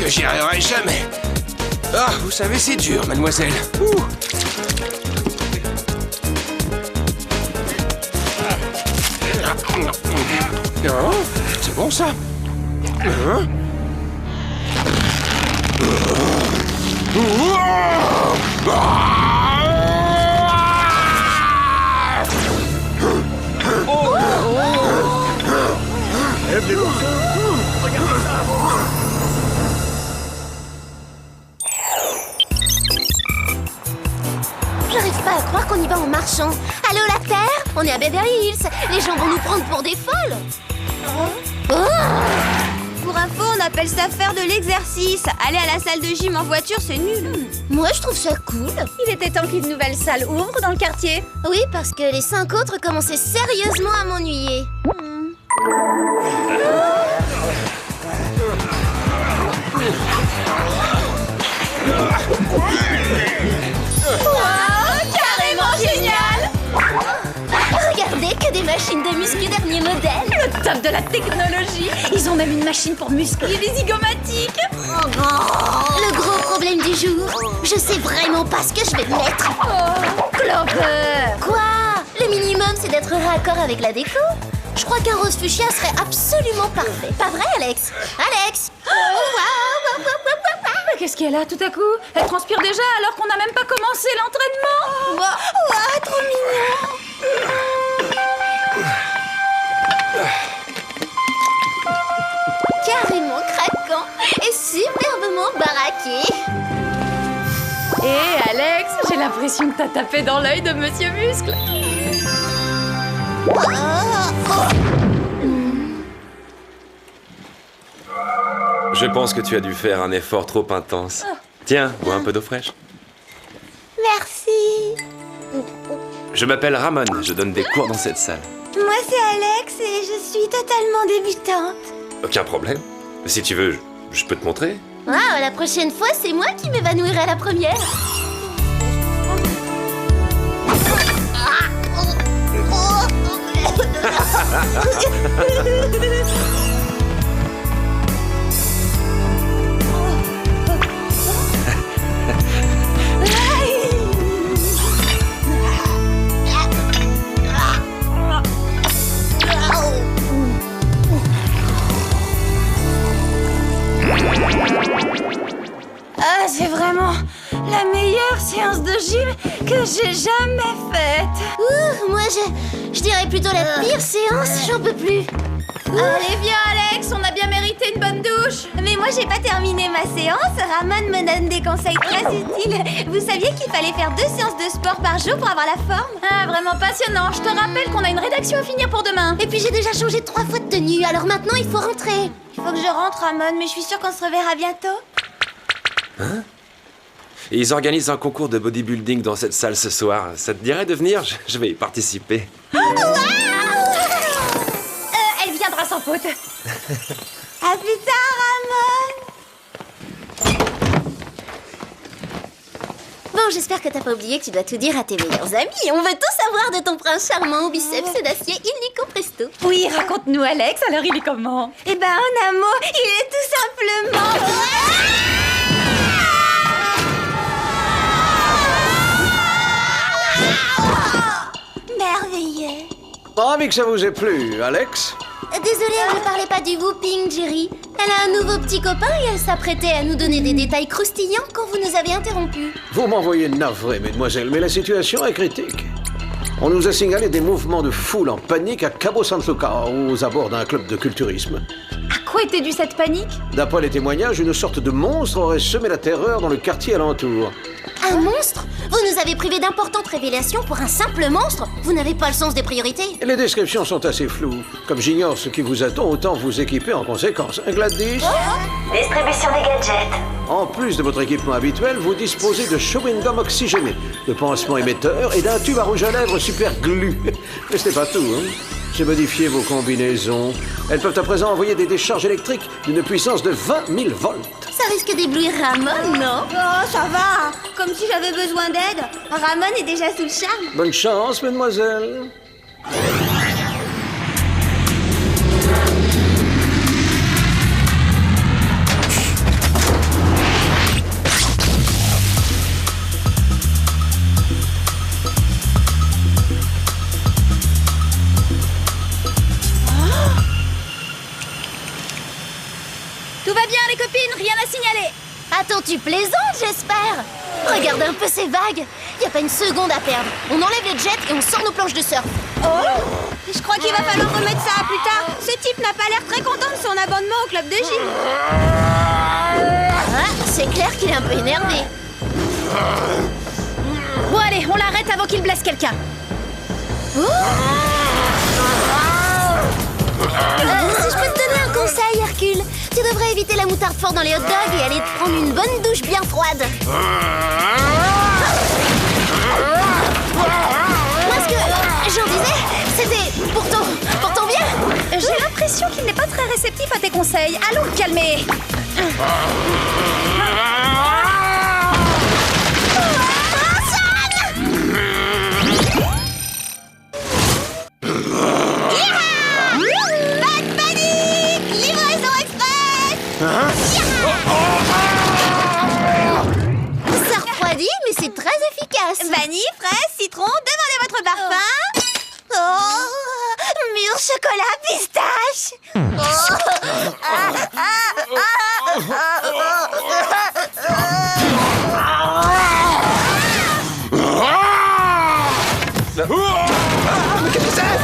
J'y arriverai jamais. Ah, vous savez, c'est dur, mademoiselle. Ouh. Oh, c'est bon, ça. Hein? J'arrive pas à croire qu'on y va en marchant. Allô, la Terre? On est à Beverly Hills. Les gens vont nous prendre pour des folles. Pour info, on appelle ça faire de l'exercice. Aller à la salle de gym en voiture, c'est nul. Moi, je trouve ça cool. Il était temps qu'une nouvelle salle ouvre dans le quartier. Oui, parce que les 5 autres commençaient sérieusement à m'ennuyer. Carrément génial! Regardez que des machines de muscu dernier modèle. Le top de la technologie. Ils ont même une machine pour muscler les zygomatiques. Le gros problème du jour, je sais vraiment pas ce que je vais mettre. Clover! Quoi? Le minimum, c'est d'être raccord avec la déco. Je crois qu'un rose fuchsia serait absolument parfait. Pas vrai, Alex? Alex? Mais qu'est-ce qu'elle a tout à coup? Elle transpire déjà alors qu'on n'a même pas commencé l'entraînement. Ouah, trop mignon. Carrément craquant et superbement baraqué. Hé Alex, j'ai l'impression que t'as tapé dans l'œil de Monsieur Muscle. Je pense que tu as dû faire un effort trop intense. Tiens, bois un peu d'eau fraîche. Merci. Je m'appelle Ramon, je donne des cours dans cette salle. Moi c'est Alex et je suis totalement débutante. Aucun problème. Si tu veux, je peux te montrer. Ah, la prochaine fois, c'est moi qui m'évanouirai à la première. Ah, c'est vraiment la meilleure séance de gym que j'ai jamais faite. Ouh, moi, je dirais plutôt la pire séance, j'en peux plus. Allez, viens Alex, on a bien mérité une bonne douche. Mais moi, j'ai pas terminé ma séance. Ramon me donne des conseils très utiles. Vous saviez qu'il fallait faire 2 séances de sport par jour pour avoir la forme? Ah, vraiment passionnant. Je te rappelle qu'on a une rédaction à finir pour demain. Et puis j'ai déjà changé 3 fois de tenue, alors maintenant il faut rentrer. Il faut que je rentre, Ramon, mais je suis sûre qu'on se reverra bientôt. Hein? Et ils organisent un concours de bodybuilding dans cette salle ce soir. Ça te dirait de venir? Je vais y participer. Elle viendra sans faute. À plus tard, Ramon. Bon, j'espère que t'as pas oublié que tu dois tout dire à tes meilleurs amis. On veut tout savoir de ton prince charmant au biceps d'acier illico presto. Oui, raconte-nous, Alex. Alors, il est comment? Eh ben, en un mot, il est tout simplement... merveilleux. Ravi que ça vous ait plu, Alex. Désolée, elle ne parlait pas du whooping, Jerry. Elle a un nouveau petit copain et elle s'apprêtait à nous donner des détails croustillants quand vous nous avez interrompus. Vous m'envoyez navré, mesdemoiselles, mais la situation est critique. On nous a signalé des mouvements de foule en panique à Cabo San Lucas, aux abords d'un club de culturisme. À quoi était due cette panique? D'après les témoignages, une sorte de monstre aurait semé la terreur dans le quartier alentour. Un monstre? Vous nous avez privé d'importantes révélations pour un simple monstre? Vous n'avez pas le sens des priorités? Les descriptions sont assez floues. Comme j'ignore ce qui vous attend, autant vous équiper en conséquence. Gladys? Distribution des gadgets. En plus de votre équipement habituel, vous disposez de chewing-gum oxygéné, de pansements émetteurs et d'un tube à rouge à lèvres super glu. Mais ce n'est pas tout, hein. J'ai modifié vos combinaisons. Elles peuvent à présent envoyer des décharges électriques d'une puissance de 20 000 volts. Ça risque d'éblouir Ramon, non? Oh, ça va. Comme si j'avais besoin d'aide. Ramon est déjà sous le charme. Bonne chance, mademoiselle. Tu plaisantes, j'espère. Regarde un peu ces vagues. Y a pas une seconde à perdre. On enlève les jets et on sort nos planches de surf. Oh, je crois qu'il va falloir remettre ça à plus tard. Ce type n'a pas l'air très content de son abonnement au club de gym. Ah, c'est clair qu'il est un peu énervé. Bon allez, on l'arrête avant qu'il blesse quelqu'un. Si je peux te donner un conseil, Hercule, tu devrais éviter la moutarde forte dans les hot dogs et aller te prendre une bonne douche bien froide. Moi, ce que j'en disais, c'était pour ton bien. J'ai l'impression qu'il n'est pas très réceptif à tes conseils. Allons le calmer. Pas de panique! Livraison express! Ça refroidit, mais c'est très efficace. Vanille, fraise, citron, demandez votre parfum. Oh, mûr, chocolat, pistache. Mais qu'est-ce que c'est?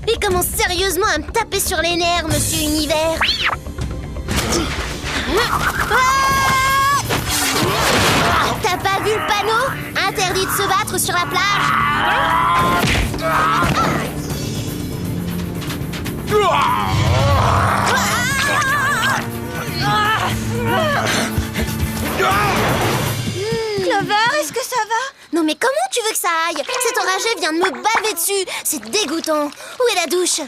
Il commence sérieusement à me taper sur les nerfs, Monsieur Univers. T'as pas vu le panneau? Interdit de se battre sur la plage. Clover, est-ce que ça va? Non mais comment tu veux que ça aille? Cet enragé vient de me baver dessus. C'est dégoûtant. Où est la douche?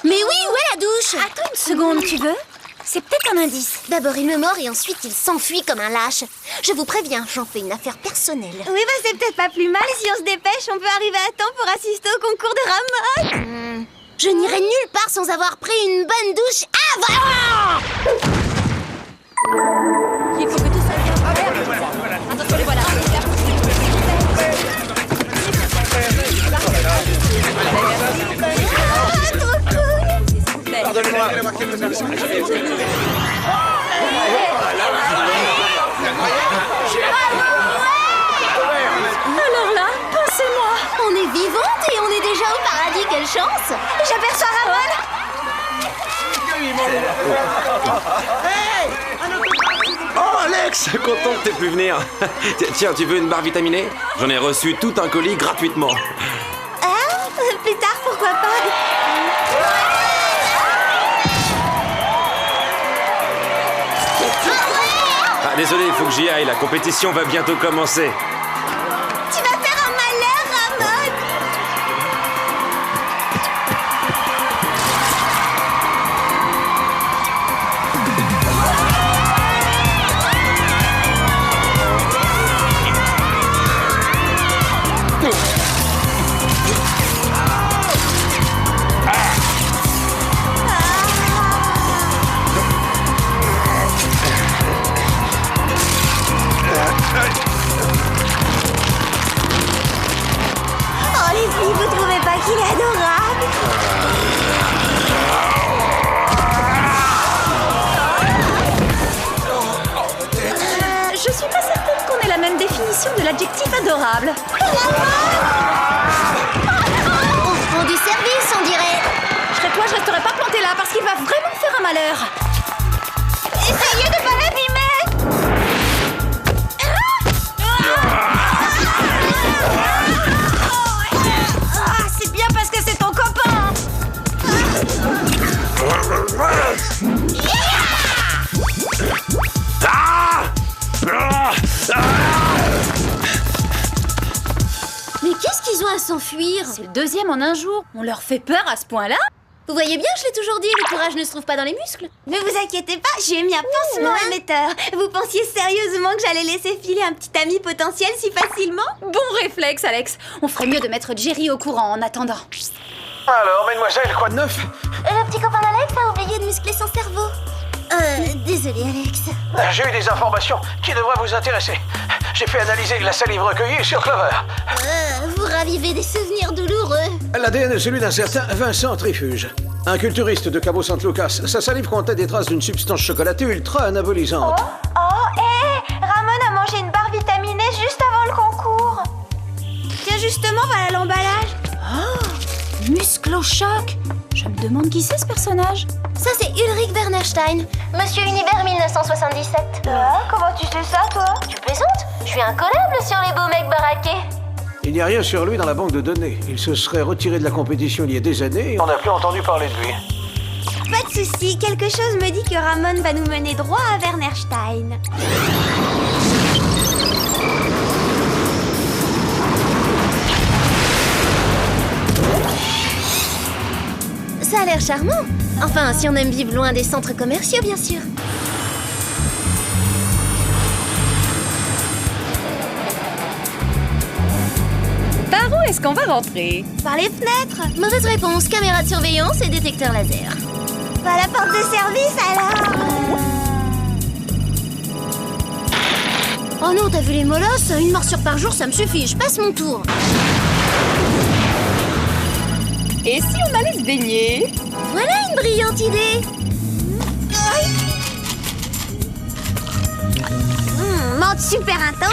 Mais oui, où est la douche? Attends une seconde, tu veux? C'est peut-être un indice. D'abord il me mord et ensuite il s'enfuit comme un lâche. Je vous préviens, j'en fais une affaire personnelle. Oui, bah c'est peut-être pas plus mal. Si on se dépêche, on peut arriver à temps pour assister au concours de Ramon. Je n'irai nulle part sans avoir pris une bonne douche avant. Il faut que tout ça vienne. Attention, les voilà. Alors là, pensez-moi. On est vivante et on est déjà au paradis, quelle chance! J'aperçois Ramon. Oh Alex, content que t'aies pu venir. Tiens, tu veux une barre vitaminée? J'en ai reçu tout un colis gratuitement. Ah, plus tard, pourquoi pas? Ah désolé, il faut que j'y aille, la compétition va bientôt commencer. Tu vas faire un malheur, Ramon. Oh les filles, vous trouvez pas qu'il est adorable? Je suis pas certaine qu'on ait la même définition de l'adjectif adorable. On rend du service, on dirait. Je serais toi, je resterais pas plantée là parce qu'il va vraiment faire un malheur. Essayez de pas l'abîmer. Ah, c'est bien parce que c'est ton copain. Mais qu'est-ce qu'ils ont à s'enfuir? C'est le deuxième en un jour. On leur fait peur à ce point-là? Vous voyez bien, je l'ai toujours dit, le courage ne se trouve pas dans les muscles. Ne vous inquiétez pas, j'ai mis un pansement émetteur. Vous pensiez sérieusement que j'allais laisser filer un petit ami potentiel si facilement? Bon réflexe, Alex. On ferait mieux de mettre Jerry au courant en attendant. Alors, mademoiselle, quoi de neuf? Le petit copain d'Alex a oublié de muscler son cerveau. Désolé, Alex. J'ai eu des informations qui devraient vous intéresser. J'ai fait analyser la salive recueillie sur Clover. Vous ravivez des souvenirs douloureux. L'ADN est celui d'un certain Vincent Trifuge. Un culturiste de Cabo San Lucas. Sa salive contait des traces d'une substance chocolatée ultra anabolisante. Ramon a mangé une barre vitaminée juste avant le concours. Tiens, justement, voilà l'emballage. Musclo-choc. Je me demande qui c'est ce personnage. Ça, c'est Ulrich Bernstein, Monsieur Univers 1977. Comment tu sais ça, toi? Tu plaisantes? Je suis incollable sur les beaux mecs baraqués. Il n'y a rien sur lui dans la banque de données. Il se serait retiré de la compétition il y a des années et on n'a plus entendu parler de lui. Pas de souci, quelque chose me dit que Ramon va nous mener droit à Bernstein. Ça a l'air charmant. Enfin, si on aime vivre loin des centres commerciaux, bien sûr. Par où est-ce qu'on va rentrer? Par les fenêtres. Mauvaise réponse, caméra de surveillance et détecteur laser. Par la porte de service, alors. Oh non, t'as vu les molosses? Une morsure par jour, ça me suffit, je passe mon tour. Et si on allait se baigner? Voilà une brillante idée. Menthe super intense.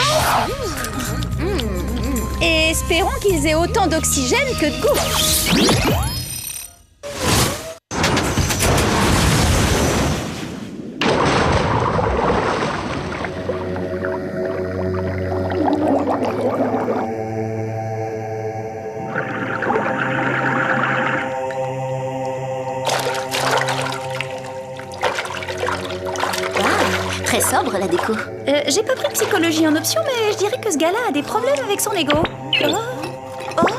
Et espérons qu'ils aient autant d'oxygène que de goût. Très sobre, la déco. J'ai pas pris psychologie en option, mais je dirais que ce gars-là a des problèmes avec son ego. Encore.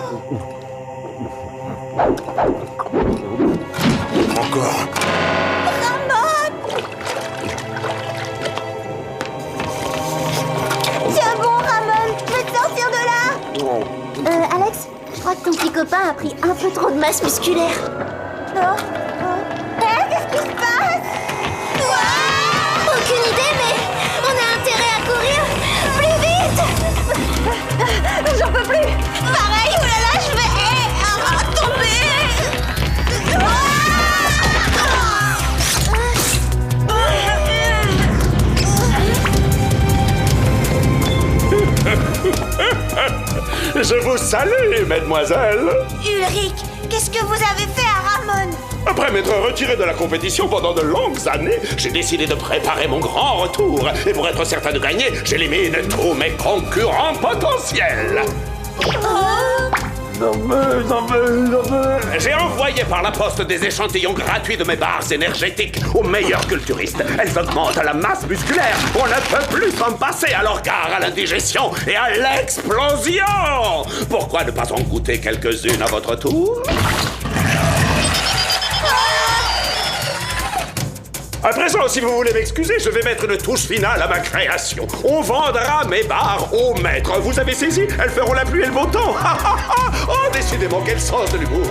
Tiens bon, Ramon, je vais te sortir de là. Alex, je crois que ton petit copain a pris un peu trop de masse musculaire. Qu'est-ce qui se passe? Aucune idée, mais on a intérêt à courir plus vite. J'en peux plus! Pareil, oulala, je vais tomber. Je vous salue, mesdemoiselles. Ulrich, qu'est-ce que vous avez fait à Ramon? Après m'être retiré de la compétition pendant de longues années, j'ai décidé de préparer mon grand retour. Et pour être certain de gagner, j'élimine tous mes concurrents potentiels. J'ai envoyé par la poste des échantillons gratuits de mes barres énergétiques aux meilleurs culturistes. Elles augmentent la masse musculaire. On ne peut plus s'en passer, alors gare à l'indigestion et à l'explosion. Pourquoi ne pas en goûter quelques-unes à votre tour? À présent, si vous voulez m'excuser, je vais mettre une touche finale à ma création. On vendra mes barres au maître. Vous avez saisi? Elles feront la pluie et le beau temps. Oh, décidément, quel sens de l'humour.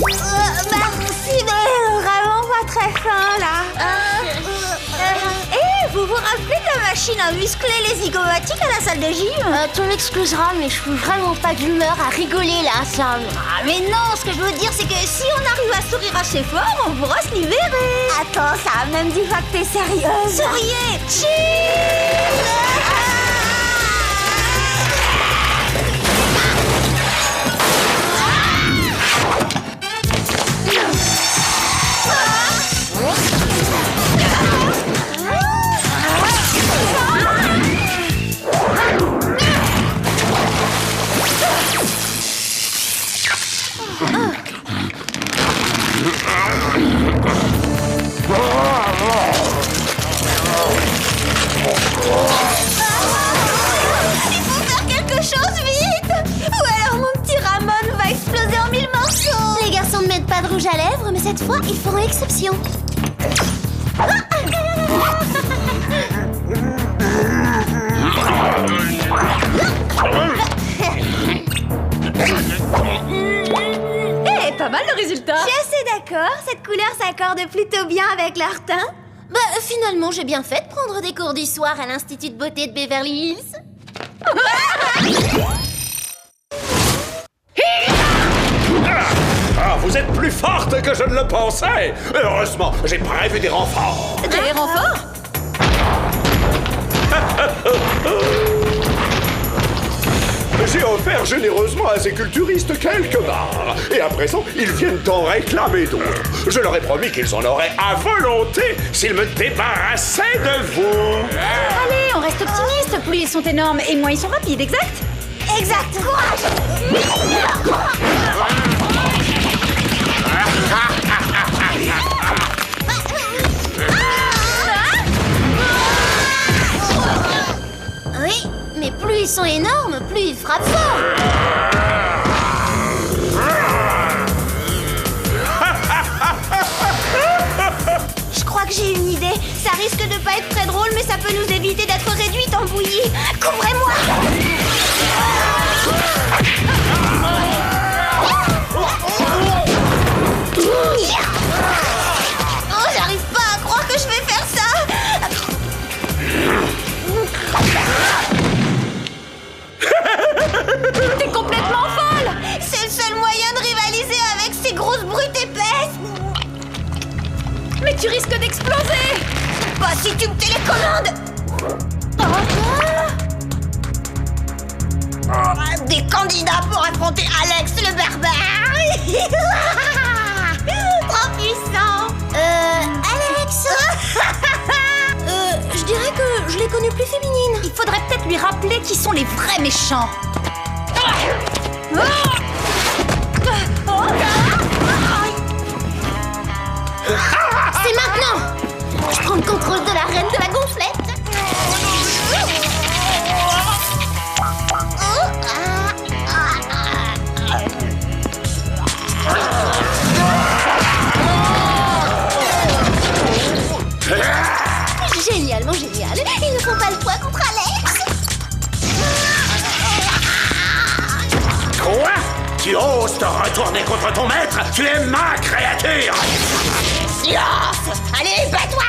Merci, mais vraiment pas très fin, là. Vous vous rappelez de la machine à muscler les zygomatiques à la salle de gym? Tu m'excuseras, mais je suis vraiment pas d'humeur à rigoler là, ça. Mais non, ce que je veux dire, c'est que si on arrive à sourire assez fort, on pourra se libérer. Attends, ça a même dit pas que t'es sérieuse. Souriez! Cheers! Pas de rouge à lèvres, mais cette fois, ils feront exception. Pas mal le résultat! Je suis assez d'accord, cette couleur s'accorde plutôt bien avec leur teint. Bah, finalement, j'ai bien fait de prendre des cours du soir à l'Institut de beauté de Beverly Hills. Ah, vous êtes plus forte que je ne le pensais. Heureusement, j'ai prévu des renforts. Des renforts? J'ai offert généreusement à ces culturistes quelques barres. Et à présent, ils viennent en réclamer d'autres. Je leur ai promis qu'ils en auraient à volonté s'ils me débarrassaient de vous. Allez, on reste optimiste. Plus ils sont énormes et moins ils sont rapides, exact? Exact, courage. Oui, mais plus ils sont énormes, plus ils frappent fort. Je crois que j'ai une idée. Ça risque de pas être très drôle, mais ça peut nous éviter d'être réduites en bouillie. Couvrez-moi. Oh, j'arrive pas à croire que je vais faire ça. T'es complètement folle! C'est le seul moyen de rivaliser avec ces grosses brutes épaisses. Mais tu risques d'exploser! Pas si tu me télécommandes. Des candidats pour affronter Alex le barbare. Trop puissant. Alex Je dirais que je l'ai connue plus féminine. Il faudrait peut-être lui rappeler qui sont les vrais méchants. C'est maintenant. Je prends le contrôle de la reine de la gonflette. Génialement génial. Ils ne font pas le poids contre Alex. Quoi? Tu oses te retourner contre ton maître? Tu es ma créature! Silence. Allez, bats-toi.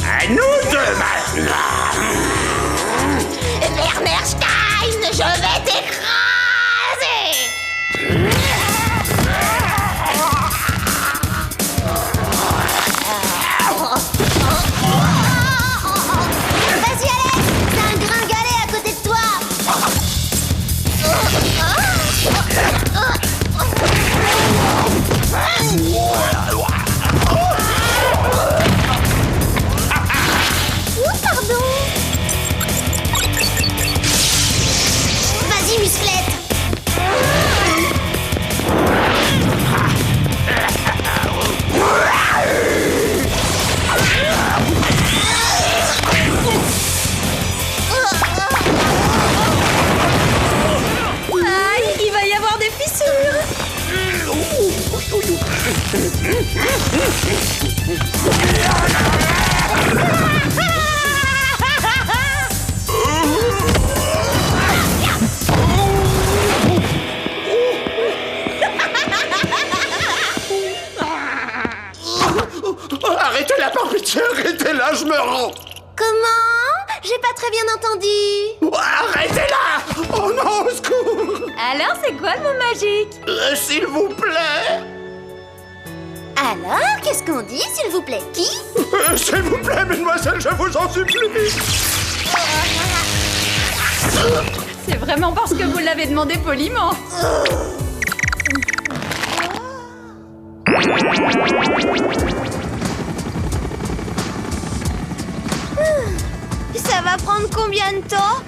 À nous deux maintenant! Wernerstein, je vais t'écraser. Vas-y Alex, t'as un gringalet à côté de toi. Pardon. Vas-y musclette. Aïe, il va y avoir des fissures! Arrêtez-la, par pitié, arrêtez-la, je me rends! Comment? J'ai pas très bien entendu. Arrêtez-la! Oh non, au secours! Alors, c'est quoi le mot magique? S'il vous plaît! Alors, qu'est-ce qu'on dit, s'il vous plaît? Qui? S'il vous plaît, mademoiselle, je vous en supplie! C'est vraiment parce que vous l'avez demandé poliment. Ça va prendre combien de temps,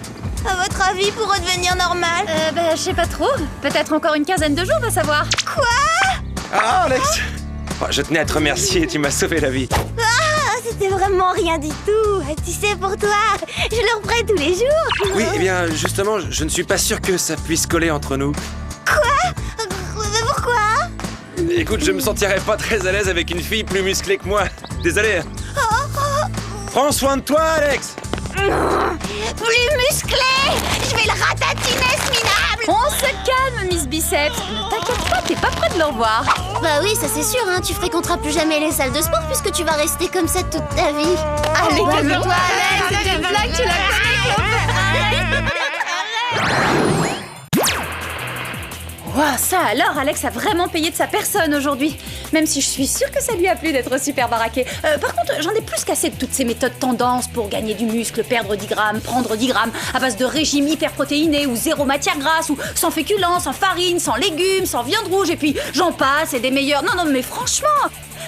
à votre avis, pour redevenir normal? Je sais pas trop. Peut-être encore une quinzaine de jours, va savoir. Ah, Alex! Oh, je tenais à te remercier, tu m'as sauvé la vie. Ah, c'était vraiment rien du tout. Tu sais, pour toi, je le referai tous les jours. Oui, eh bien, justement, je ne suis pas sûr que ça puisse coller entre nous. Pourquoi? Écoute, je me sentirais pas très à l'aise avec une fille plus musclée que moi. Désolé. Prends soin de toi, Alex! Plus musclé! Je vais le ratatiner, ce minable! On se calme, Miss Biceps. Ne t'inquiète pas, t'es pas près de le revoir. Bah oui, ça c'est sûr, hein. Tu fréquenteras plus jamais les salles de sport puisque tu vas rester comme ça toute ta vie. Allez, bah, calme-toi, Alex. C'est une blague, tu la connais. Ouah, ça alors, Alex a vraiment payé de sa personne aujourd'hui. Même si je suis sûre que ça lui a plu d'être super baraqué. Par contre, j'en ai plus qu'assez de toutes ces méthodes tendances pour gagner du muscle, perdre 10 grammes, prendre 10 grammes, à base de régime hyperprotéiné ou zéro matière grasse, ou sans féculents, sans farine, sans légumes, sans viande rouge, et puis j'en passe, et des meilleurs. Non, mais franchement,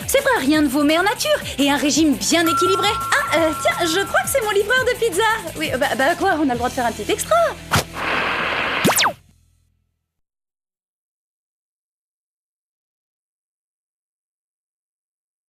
c'est vrai, rien ne vaut meilleure nature, et un régime bien équilibré. Ah, tiens, je crois que c'est mon livreur de pizza. Oui, bah quoi, on a le droit de faire un petit extra.